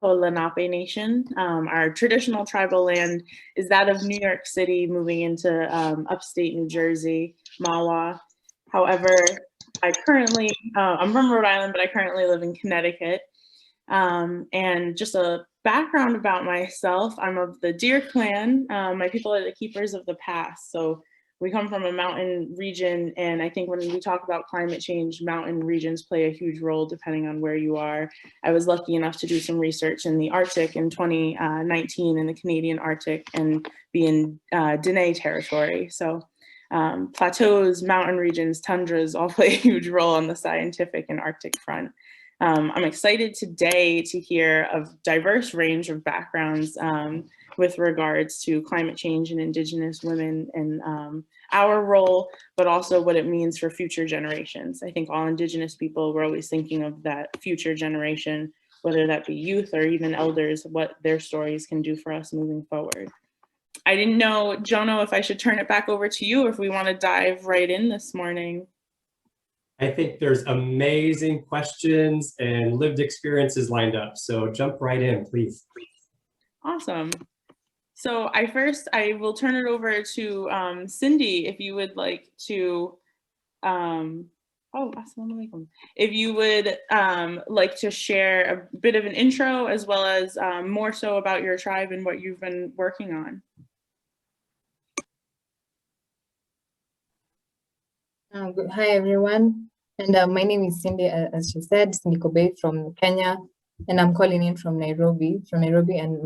Lenape Nation. Our traditional tribal land is that of New York City, moving into upstate New Jersey, Mawa. However, I'm from Rhode Island, but I currently live in Connecticut. And just a background about myself, I'm of the Deer Clan. My people are the keepers of the past. So we come from a mountain region, and I think when we talk about climate change, mountain regions play a huge role depending on where you are. I was lucky enough to do some research in the Arctic in 2019 in the Canadian Arctic and be in Dene territory. So plateaus, mountain regions, tundras all play a huge role on the scientific and Arctic front. I'm excited today to hear a diverse range of backgrounds with regards to climate change and Indigenous women and our role, but also what it means for future generations. I think all Indigenous people, we're always thinking of that future generation, whether that be youth or even elders, what their stories can do for us moving forward. I didn't know, Jono, if I should turn it back over to you or if we want to dive right in this morning. I think there's amazing questions and lived experiences lined up. So jump right in, please. Awesome. So I will turn it over to Cindy, if you would like to, if you would like to share a bit of an intro as well as more so about your tribe and what you've been working on. Hi, everyone. And my name is Cindy, as she said, Cindy Kobei from Kenya. And I'm calling in from Nairobi, and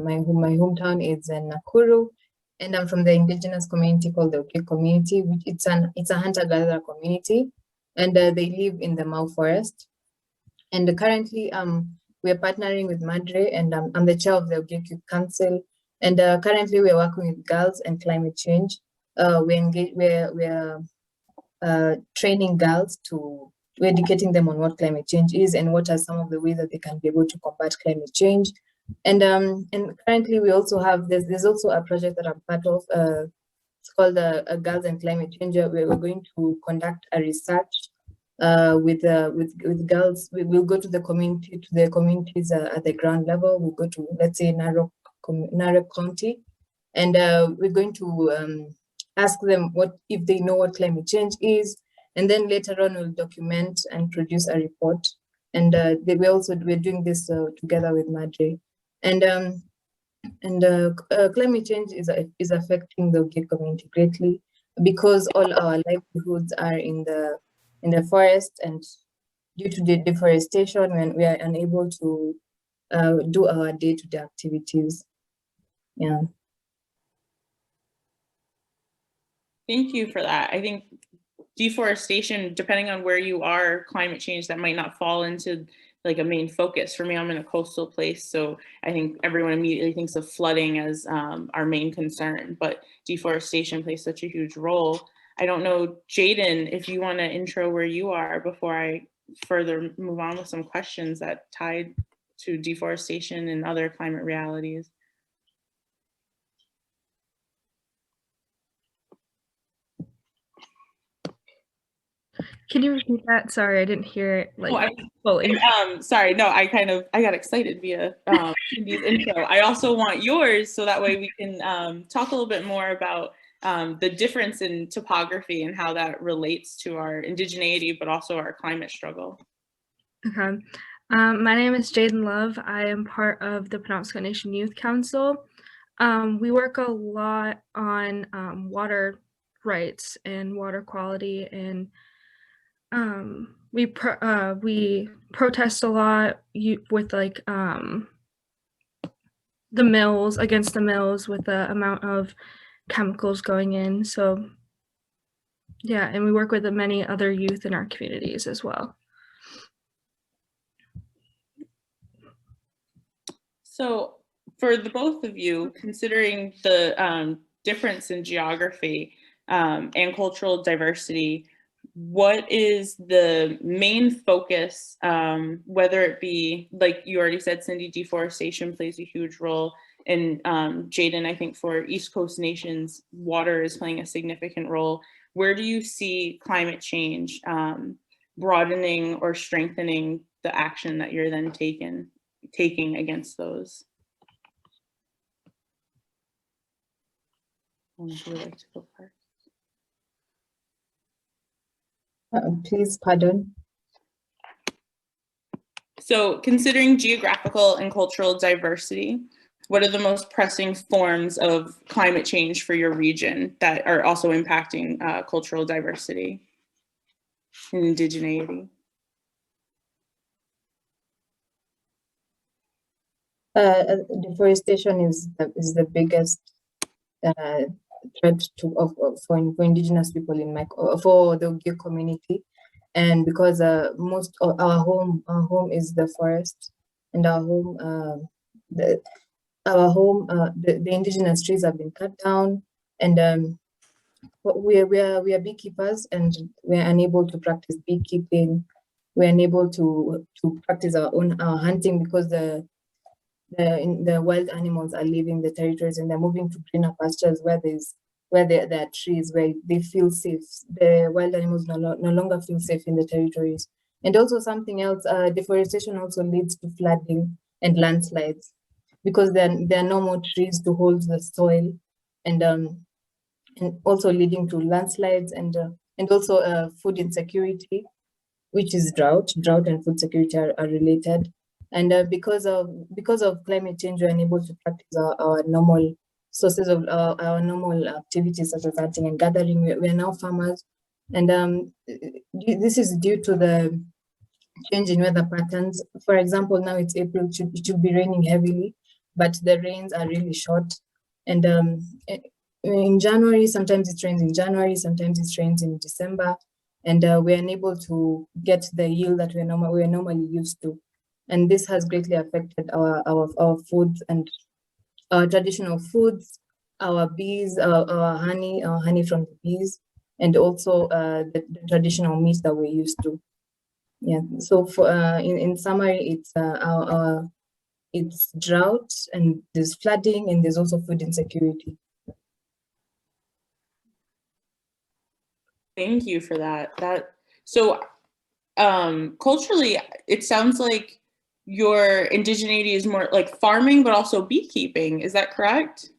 my hometown is in Nakuru. And I'm from the Indigenous community called the Oke community, which it's a hunter-gatherer community. And they live in the Mau Forest. And currently, we are partnering with Madre, and I'm the chair of the Oke Council. And currently, we are working with girls and climate change. We're training girls we're educating them on what climate change is and what are some of the ways that they can be able to combat climate change. And currently we also have, there's also a project that I'm part of, it's called Girls and Climate Change, where we're going to conduct a research with girls. We'll go to the communities at the ground level. We'll go to, let's say, Narok County, and we're going to ask them if they know what climate change is, and then later on we'll document and produce a report. And we're doing this together with Madre. And climate change is affecting the Oke community greatly because all our livelihoods are in the forest, and due to the deforestation, when we are unable to do our day-to-day activities. Yeah. Thank you for that. I think deforestation, depending on where you are, climate change, that might not fall into like a main focus. For me, I'm in a coastal place, so I think everyone immediately thinks of flooding as our main concern, but deforestation plays such a huge role. I don't know, Jayden, if you want to intro where you are before I further move on with some questions that tied to deforestation and other climate realities. Can you repeat that? Sorry, I didn't hear it fully. Sorry, no, I got excited via Cindy's intro. I also want yours, so that way we can talk a little bit more about the difference in topography and how that relates to our indigeneity, but also our climate struggle. Okay. My name is Jayden Love. I am part of the Penobscot Nation Youth Council. We work a lot on water rights and water quality, and we protest a lot with like the mills, against the mills, with the amount of chemicals going in. So yeah, and we work with many other youth in our communities as well. So for the both of you, considering the difference in geography and cultural diversity, what is the main focus, whether it be, like you already said, Cindy, deforestation plays a huge role, and Jayden, I think for East Coast nations, water is playing a significant role. Where do you see climate change broadening or strengthening the action that you're then taking taking against those? Who would like to go first? Please pardon. So considering geographical and cultural diversity, what are the most pressing forms of climate change for your region that are also impacting cultural diversity and indigeneity? Deforestation is the biggest threat for Indigenous people in for the Ogiek community, and because most of our home is the forest, and the Indigenous trees have been cut down, and we are beekeepers, and we are unable to practice beekeeping. We are unable to practice our hunting because the wild animals are leaving the territories and they're moving to greener pastures where there are trees, where they feel safe. The wild animals no longer feel safe in the territories. And also something else, deforestation also leads to flooding and landslides because there are no more trees to hold the soil, and also leading to landslides and also food insecurity, which is drought and food security are related. And because of climate change, we're unable to practice our normal sources of our normal activities such as hunting and gathering. We're now farmers, and this is due to the change in weather patterns. For example, now it's April, it should be raining heavily, but the rains are really short. And in January, sometimes it rains in January, sometimes it rains in December, and we're unable to get the yield that we're normally used to. And this has greatly affected our foods and our traditional foods, our bees, our honey from the bees, and also the traditional meat that we're used to. Yeah. So for in summary, it's drought, and there's flooding, and there's also food insecurity. Thank you for that. So culturally, it sounds like your indigeneity is more like farming, but also beekeeping. Is that correct?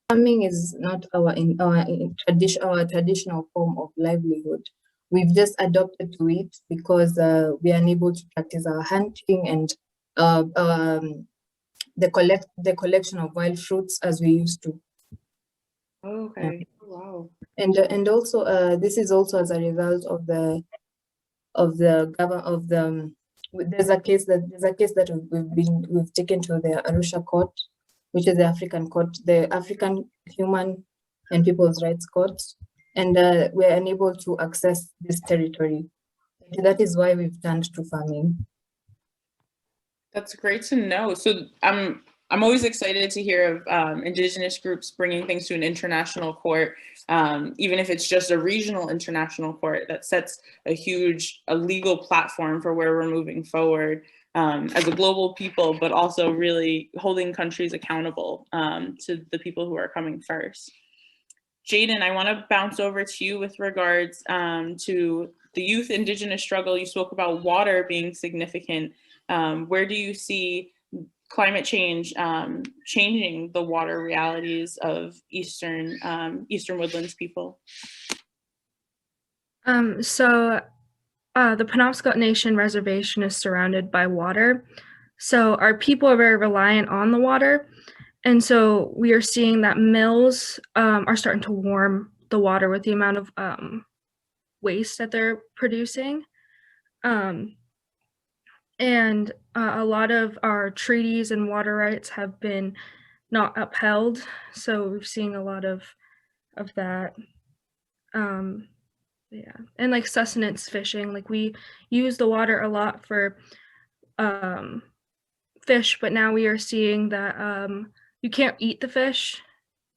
Farming is not our traditional form of livelihood. We've just adopted to it because we are unable to practice our hunting and the collection of wild fruits as we used to. Okay. Yeah. Wow. And also this is also as a result of there's a case that we've taken to the Arusha court, which is the African court, the African Human and People's Rights Court, and we're unable to access this territory. That is why we've turned to farming. That's great to know. So I'm always excited to hear of Indigenous groups bringing things to an international court, even if it's just a regional international court that sets a legal platform for where we're moving forward as a global people, but also really holding countries accountable to the people who are coming first. Jayden, I want to bounce over to you with regards to the youth Indigenous struggle. You spoke about water being significant. Where do you see climate change changing the water realities of Eastern Woodlands people? The Penobscot Nation Reservation is surrounded by water. So our people are very reliant on the water. And so we are seeing that mills are starting to warm the water with the amount of waste that they're producing. And a lot of our treaties and water rights have been not upheld. So we're seeing a lot of that. Yeah, and like sustenance fishing, like we use the water a lot for fish, but now we are seeing that you can't eat the fish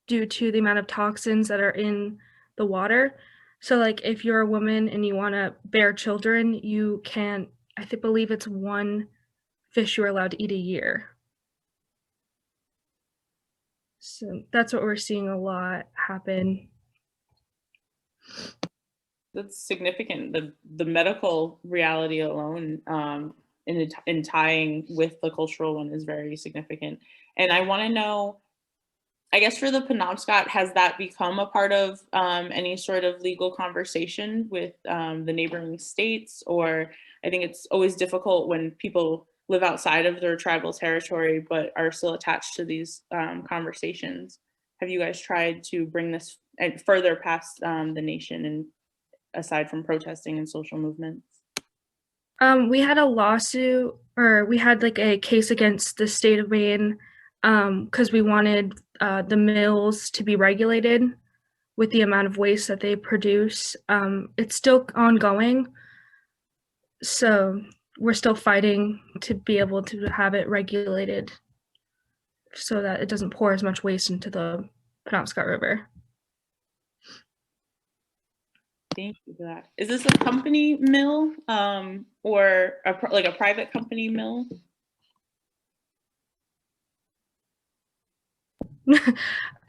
due to the amount of toxins that are in the water. So like if you're a woman and you want to bear children, you can't, believe it's one fish you're allowed to eat a year. So that's what we're seeing a lot happen. That's significant. The medical reality alone in tying with the cultural one is very significant. And I want to know, I guess for the Penobscot, has that become a part of any sort of legal conversation with the neighboring states? Or I think it's always difficult when people live outside of their tribal territory but are still attached to these conversations. Have you guys tried to bring this further past the nation and aside from protesting and social movements? We had a lawsuit, or we had like a case against the state of Maine because we wanted the mills to be regulated with the amount of waste that they produce. It's still ongoing, so we're still fighting to be able to have it regulated so that it doesn't pour as much waste into the Penobscot River. Thank you for that. Is this a company mill or like a private company mill?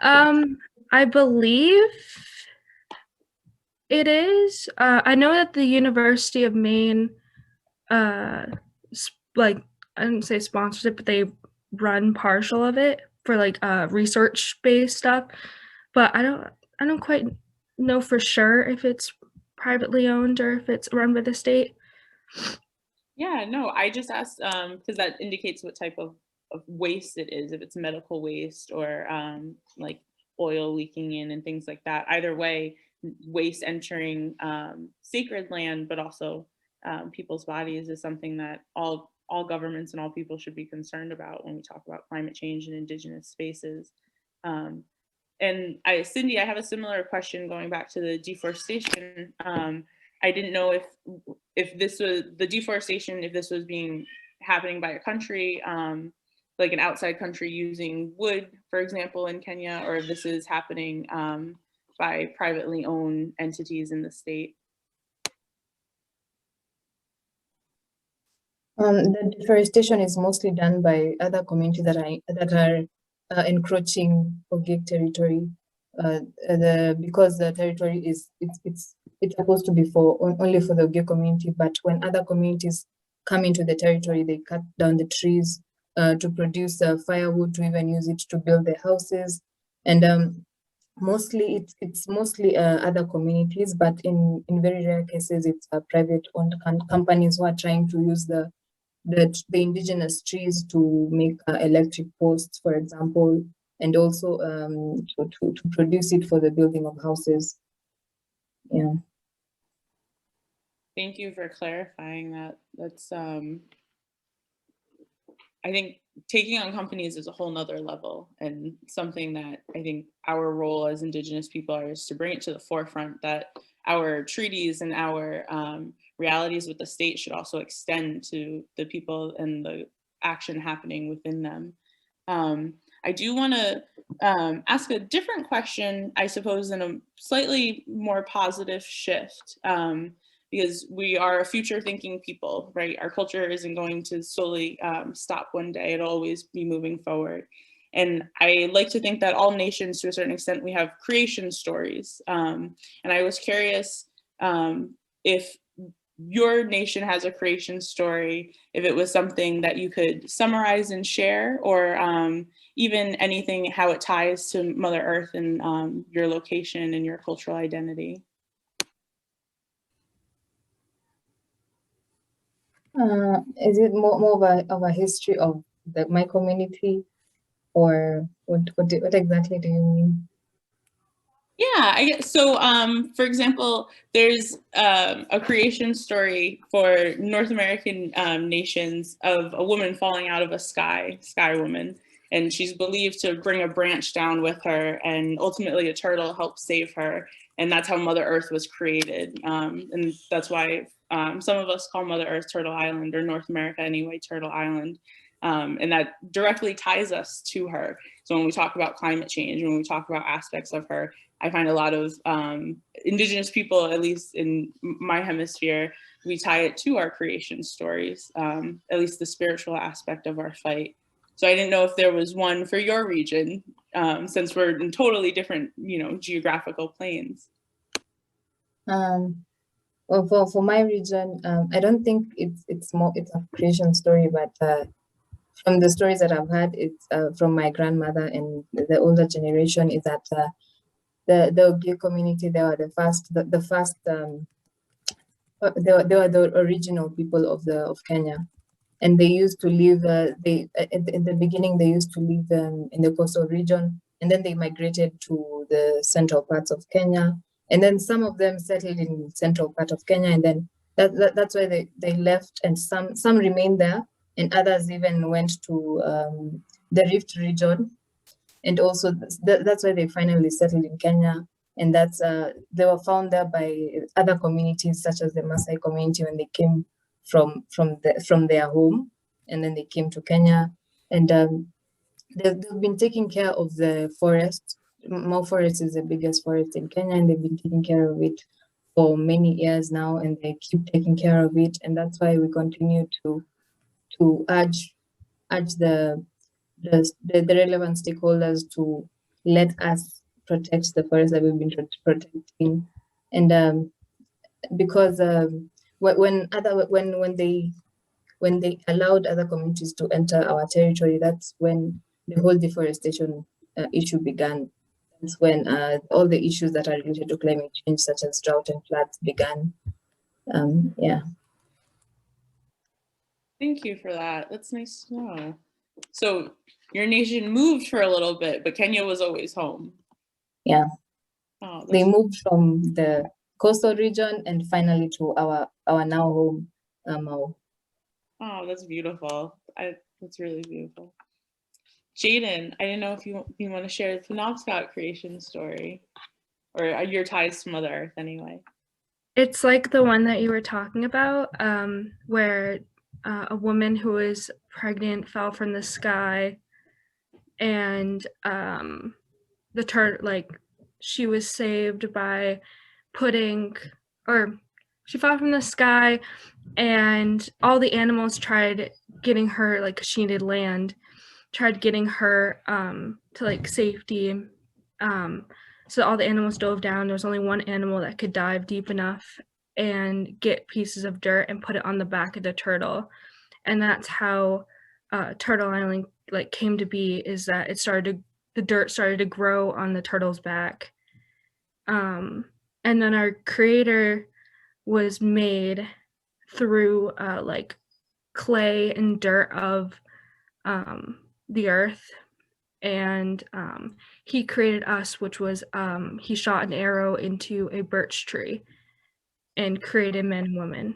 I believe it is. I know that the University of Maine, like, I didn't say sponsors it, but they run partial of it for like research-based stuff. But I don't quite know for sure if it's privately owned or if it's run by the state. Yeah, no, I just asked because that indicates what type of waste it is, if it's medical waste or like oil leaking in and things like that. Either way, waste entering sacred land, but also people's bodies is something that all governments and all people should be concerned about when we talk about climate change in Indigenous spaces. And Cindy, I have a similar question going back to the deforestation. I didn't know if this was the deforestation, if this was happening by a country, like an outside country using wood, for example, in Kenya, or if this is happening by privately owned entities in the state. The deforestation is mostly done by other communities that are encroaching Ogiek territory, because the territory is it's supposed to be only for the Ogiek community, but when other communities come into the territory, they cut down the trees to produce firewood, to even use it to build their houses, and mostly it's mostly other communities, but in very rare cases it's private-owned companies who are trying to use the indigenous trees to make electric posts, for example, and also to produce it for the building of houses. Yeah. Thank you for clarifying that. That's I think taking on companies is a whole nother level, and something that I think our role as Indigenous people is to bring it to the forefront that our treaties and our realities with the state should also extend to the people and the action happening within them. I do want to ask a different question, I suppose, in a slightly more positive shift, because we are a future thinking people, right? Our culture isn't going to solely stop one day, it'll always be moving forward. And I like to think that all nations, to a certain extent, we have creation stories. And I was curious if your nation has a creation story, if it was something that you could summarize and share, or even anything, how it ties to Mother Earth and your location and your cultural identity. Is it more of a history of my community, or what exactly do you mean? Yeah, I guess so. For example, there's a creation story for North American nations of a woman falling out of a sky woman, and she's believed to bring a branch down with her, and ultimately a turtle helps save her, and that's how Mother Earth was created. And that's why some of us call Mother Earth Turtle Island, or North America anyway, Turtle Island. And that directly ties us to her. So when we talk about climate change, when we talk about aspects of her, I find a lot of Indigenous people, at least in my hemisphere, we tie it to our creation stories, at least the spiritual aspect of our fight. So I didn't know if there was one for your region, since we're in totally different, geographical planes. Well, for my region, I don't think it's a creation story, but from the stories that I've heard, it's from my grandmother and the older generation, is that the Ogie community, they were the first, they were the original people of Kenya, and they used to live. In the beginning they used to live in the coastal region, and then they migrated to the central parts of Kenya, and then some of them settled in central part of Kenya, and then that's why they left, and some remained there, and others even went to the Rift region, and also that's why they finally settled in Kenya. And that's they were found there by other communities such as the Maasai community when they came from their home, and then they came to Kenya, and they've been taking care of the forest. Mau Forest is the biggest forest in Kenya, and they've been taking care of it for many years now, and they keep taking care of it, and that's why we continue to urge the relevant stakeholders to let us protect the forest that we've been protecting. And because when they allowed other communities to enter our territory, that's when the whole deforestation issue began. That's when all the issues that are related to climate change, such as drought and floods, began. Yeah. Thank you for that. That's nice to know. So your nation moved for a little bit, but Kenya was always home. Yeah. Oh, They moved from the coastal region and finally to our now home, Mau. Oh, that's beautiful. That's really beautiful. Jayden, I didn't know if you want to share the Penobscot creation story, or your ties to Mother Earth anyway. It's like the one that you were talking about, where a woman who was pregnant fell from the sky, and she was saved by she fell from the sky, and all the animals tried getting her, like, she needed land, tried getting her to like safety. So all the animals dove down. There was only one animal that could dive deep enough and get pieces of dirt and put it on the back of the turtle. And that's how Turtle Island like came to be, is that the dirt started to grow on the turtle's back. And then our creator was made through like clay and dirt of the earth, and he created us, which was he shot an arrow into a birch tree and created men and women.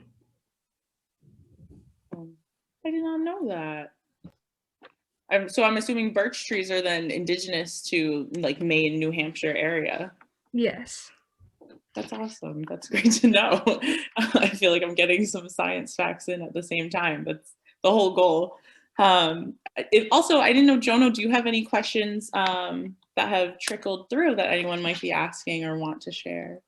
I did not know that. So I'm assuming birch trees are then indigenous to like Maine, New Hampshire area. Yes. That's awesome. That's great to know. I feel like I'm getting some science facts in at the same time. That's the whole goal. Also, I didn't know, Jono, do you have any questions that have trickled through that anyone might be asking or want to share?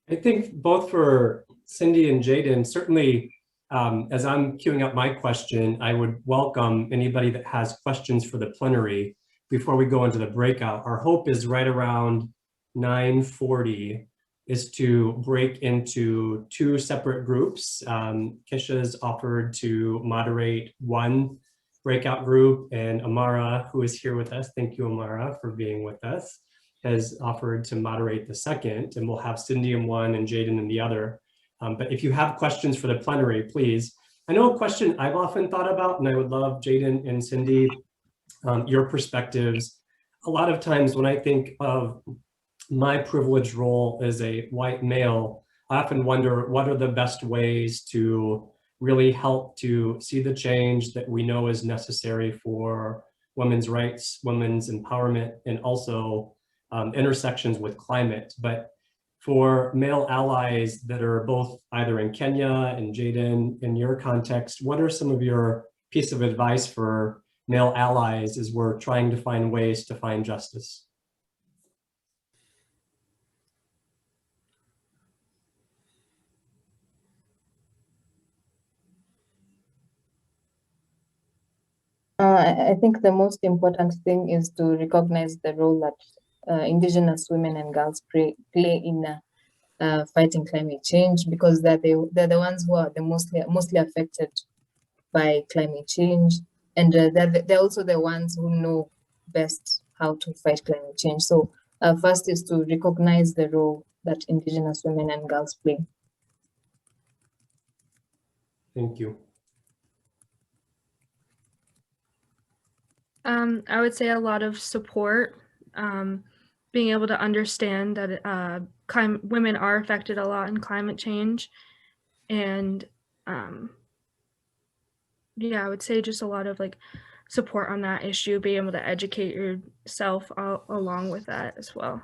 I think both for Cindy and Jayden, certainly as I'm queuing up my question, I would welcome anybody that has questions for the plenary before we go into the breakout. Our hope is right around 9:40 is to break into two separate groups. Keshia's offered to moderate one breakout group, and Amara, who is here with us, thank you, Amara, for being with us, has offered to moderate the second, and we'll have Cindy in one and Jayden in the other. But if you have questions for the plenary, please. I know a question I've often thought about, and I would love Jayden and Cindy, your perspectives. A lot of times when I think of my privileged role as a white male, I often wonder what are the best ways to really help to see the change that we know is necessary for women's rights, women's empowerment, and also intersections with climate. But for male allies that are both either in Kenya and Jayden, in your context, what are some of your piece of advice for male allies as we're trying to find ways to find justice? I think the most important thing is to recognize the role that Indigenous women and girls play in fighting climate change, because they're the ones who are the mostly affected by climate change, and they're also the ones who know best how to fight climate change. So first is to recognize the role that Indigenous women and girls play. Thank you. I would say a lot of support, being able to understand that women are affected a lot in climate change, and yeah, I would say just a lot of like support on that issue, being able to educate yourself along with that as well.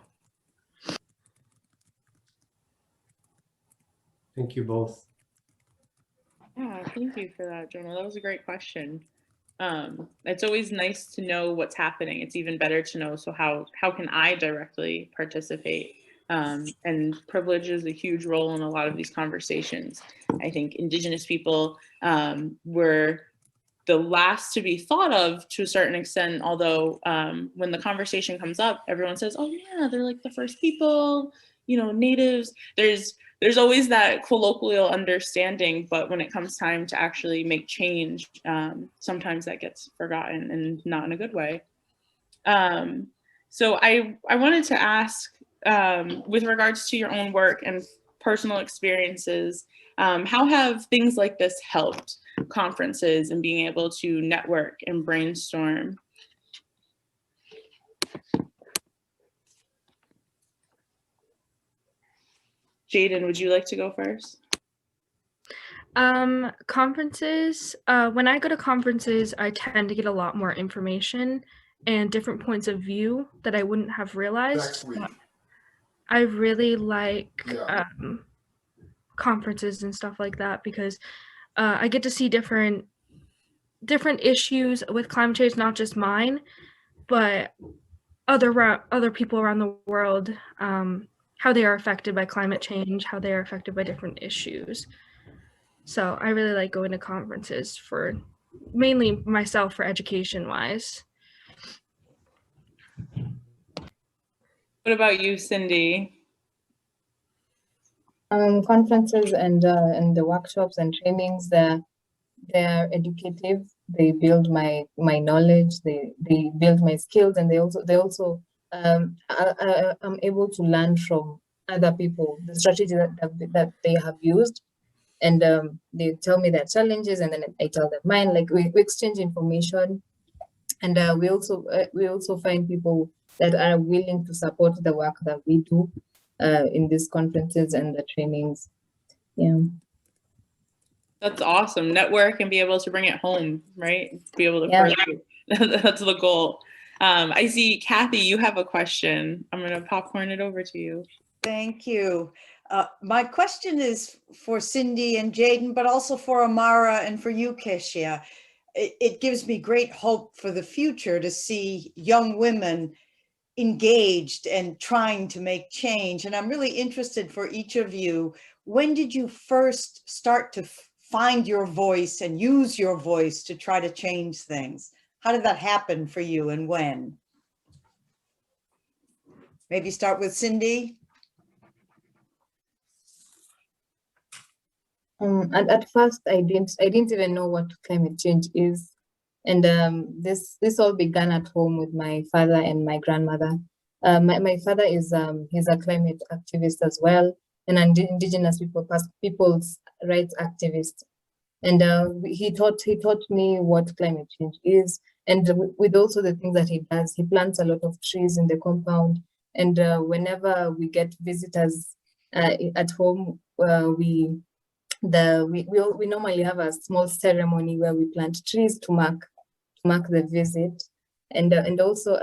Thank you both. Yeah, thank you for that, Jonah. That was a great question. It's always nice to know what's happening. It's even better to know, so how can I directly participate? And privilege is a huge role in a lot of these conversations. I think Indigenous people were the last to be thought of to a certain extent, although when the conversation comes up, everyone says, oh yeah, they're like the first people, you know, natives. There's always that colloquial understanding, but when it comes time to actually make change, sometimes that gets forgotten, and not in a good way. So I wanted to ask, with regards to your own work and personal experiences, how have things like this helped conferences and being able to network and brainstorm? Jayden, would you like to go first? Conferences, when I go to conferences, I tend to get a lot more information and different points of view that I wouldn't have realized. I really like conferences and stuff like that, because I get to see different issues with climate change, not just mine, but other people around the world, how they are affected by climate change, how they are affected by different issues. So I really like going to conferences, for mainly myself, for education wise. What about you, Cindy? Conferences and the workshops and trainings, they're educative. They build my knowledge. They build my skills, and they also I'm able to learn from other people the strategy that they have used, and they tell me their challenges, and then I tell them mine. Like we exchange information, and we also find people that are willing to support the work that we do in these conferences and the trainings. Yeah. That's awesome. Network and be able to bring it home, right? Be able to further. That's the goal. I see, Kathy, you have a question. I'm going to popcorn it over to you. Thank you. My question is for Cindy and Jayden, but also for Amara and for you, Keshia. It gives me great hope for the future to see young women engaged and trying to make change. And I'm really interested for each of you, when did you first start to find your voice and use your voice to try to change things? How did that happen for you, and when? Maybe start with Cindy. At first, I didn't even know what climate change is, and this all began at home with my father and my grandmother. My father is he's a climate activist as well, and an Indigenous people's rights activist, and he taught me what climate change is, and with also the things that he does. He plants a lot of trees in the compound, and whenever we get visitors at home, we normally have a small ceremony where we plant trees to mark the visit, and also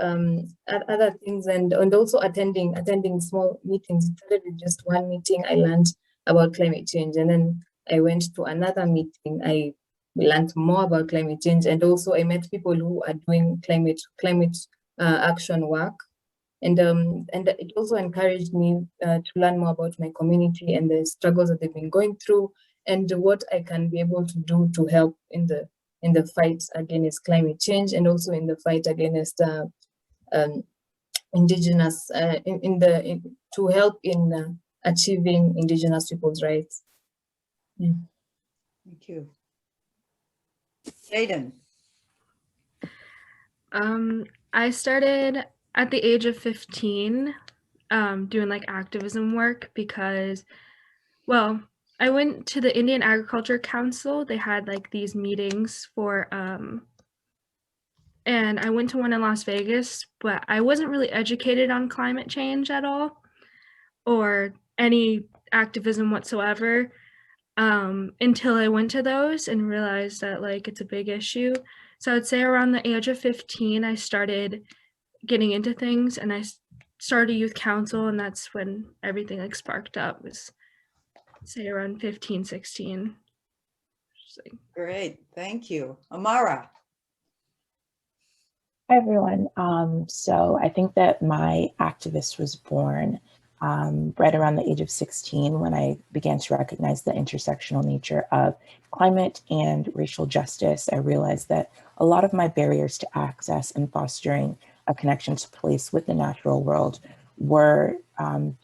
other things, and also attending small meetings. It started with just one meeting. I learned about climate change, and then I went to another meeting. I learned more about climate change, and also I met people who are doing climate action work. And it also encouraged me to learn more about my community and the struggles that they've been going through, and what I can be able to do to help in the fight against climate change, and also in the fight against Indigenous to help in achieving Indigenous people's rights. Yeah. Thank you. Jayden. I started at the age of 15 doing like activism work because, well, I went to the Indian Agriculture Council. They had like these meetings for, and I went to one in Las Vegas, but I wasn't really educated on climate change at all or any activism whatsoever until I went to those and realized that like it's a big issue. So I'd say around the age of 15, I started getting into things and I started youth council, and that's when everything like sparked up, was say around 15, 16. Great, thank you. Amara. Hi, everyone. So I think that my activist was born right around the age of 16 when I began to recognize the intersectional nature of climate and racial justice. I realized that a lot of my barriers to access and fostering a connection to place with the natural world were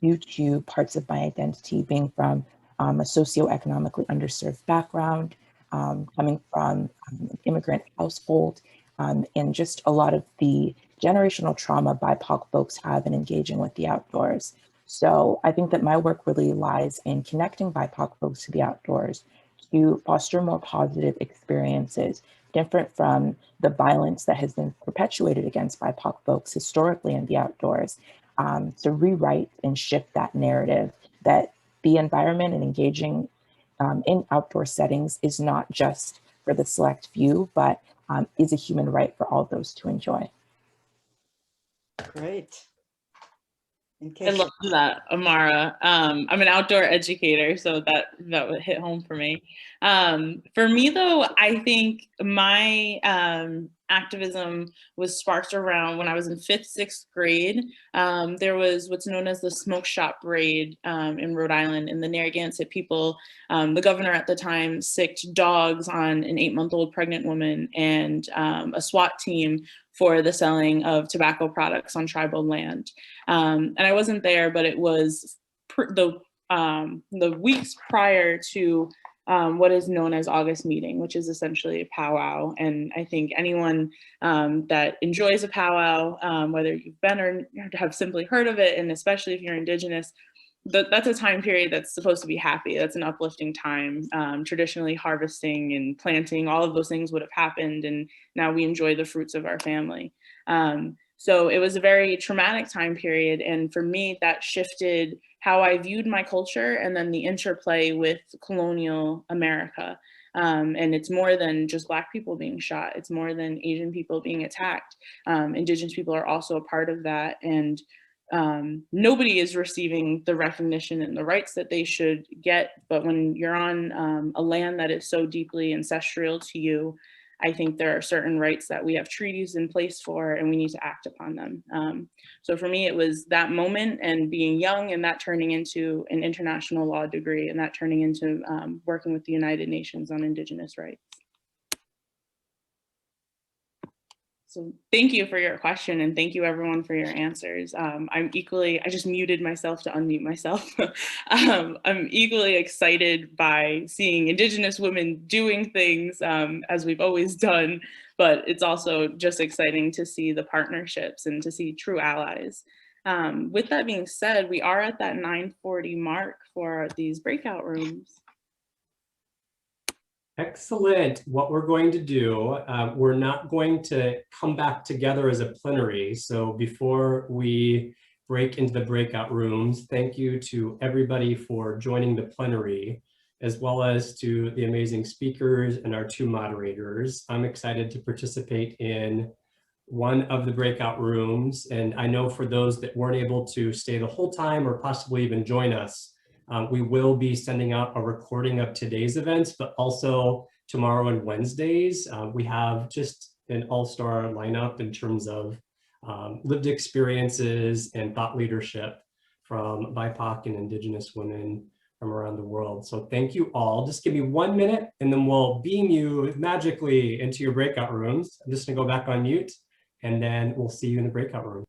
due to parts of my identity being from a socioeconomically underserved background, coming from an immigrant household, and just a lot of the generational trauma BIPOC folks have in engaging with the outdoors. So I think that my work really lies in connecting BIPOC folks to the outdoors to foster more positive experiences, different from the violence that has been perpetuated against BIPOC folks historically in the outdoors, to rewrite and shift that narrative that the environment and engaging in outdoor settings is not just for the select few, but is a human right for all those to enjoy. Great. I love that, Amara. I'm an outdoor educator, so that would hit home for me. For me, though, I think my activism was sparked around when I was in 5th, 6th grade. There was what's known as the smoke shop raid in Rhode Island, and the Narragansett people, the governor at the time, sicked dogs on an 8-month-old pregnant woman and a SWAT team for the selling of tobacco products on tribal land. And I wasn't there, but it was the weeks prior to what is known as August meeting, which is essentially a powwow. And I think anyone that enjoys a powwow, whether you've been or have simply heard of it, and especially if you're Indigenous, that's a time period that's supposed to be happy. That's an uplifting time. Traditionally, harvesting and planting, all of those things would have happened, and now we enjoy the fruits of our family. So it was a very traumatic time period, and for me, that shifted how I viewed my culture and then the interplay with colonial America. And it's more than just Black people being shot. It's more than Asian people being attacked. Indigenous people are also a part of that, and nobody is receiving the recognition and the rights that they should get. But when you're on a land that is so deeply ancestral to you, I think there are certain rights that we have treaties in place for, and we need to act upon them. So for me, it was that moment and being young, and that turning into an international law degree, and that turning into working with the United Nations on Indigenous rights. So thank you for your question, and thank you everyone for your answers. I just muted myself to unmute myself. I'm equally excited by seeing Indigenous women doing things as we've always done, but it's also just exciting to see the partnerships and to see true allies. With that being said, we are at that 9:40 mark for these breakout rooms. Excellent. What we're going to do, we're not going to come back together as a plenary. So before we break into the breakout rooms, thank you to everybody for joining the plenary, as well as to the amazing speakers and our 2 moderators. I'm excited to participate in one of the breakout rooms. And I know for those that weren't able to stay the whole time or possibly even join us, we will be sending out a recording of today's events, but also tomorrow and Wednesdays. We have just an all-star lineup in terms of lived experiences and thought leadership from BIPOC and Indigenous women from around the world. So thank you all. Just give me 1 minute and then we'll beam you magically into your breakout rooms. I'm just gonna go back on mute and then we'll see you in the breakout room.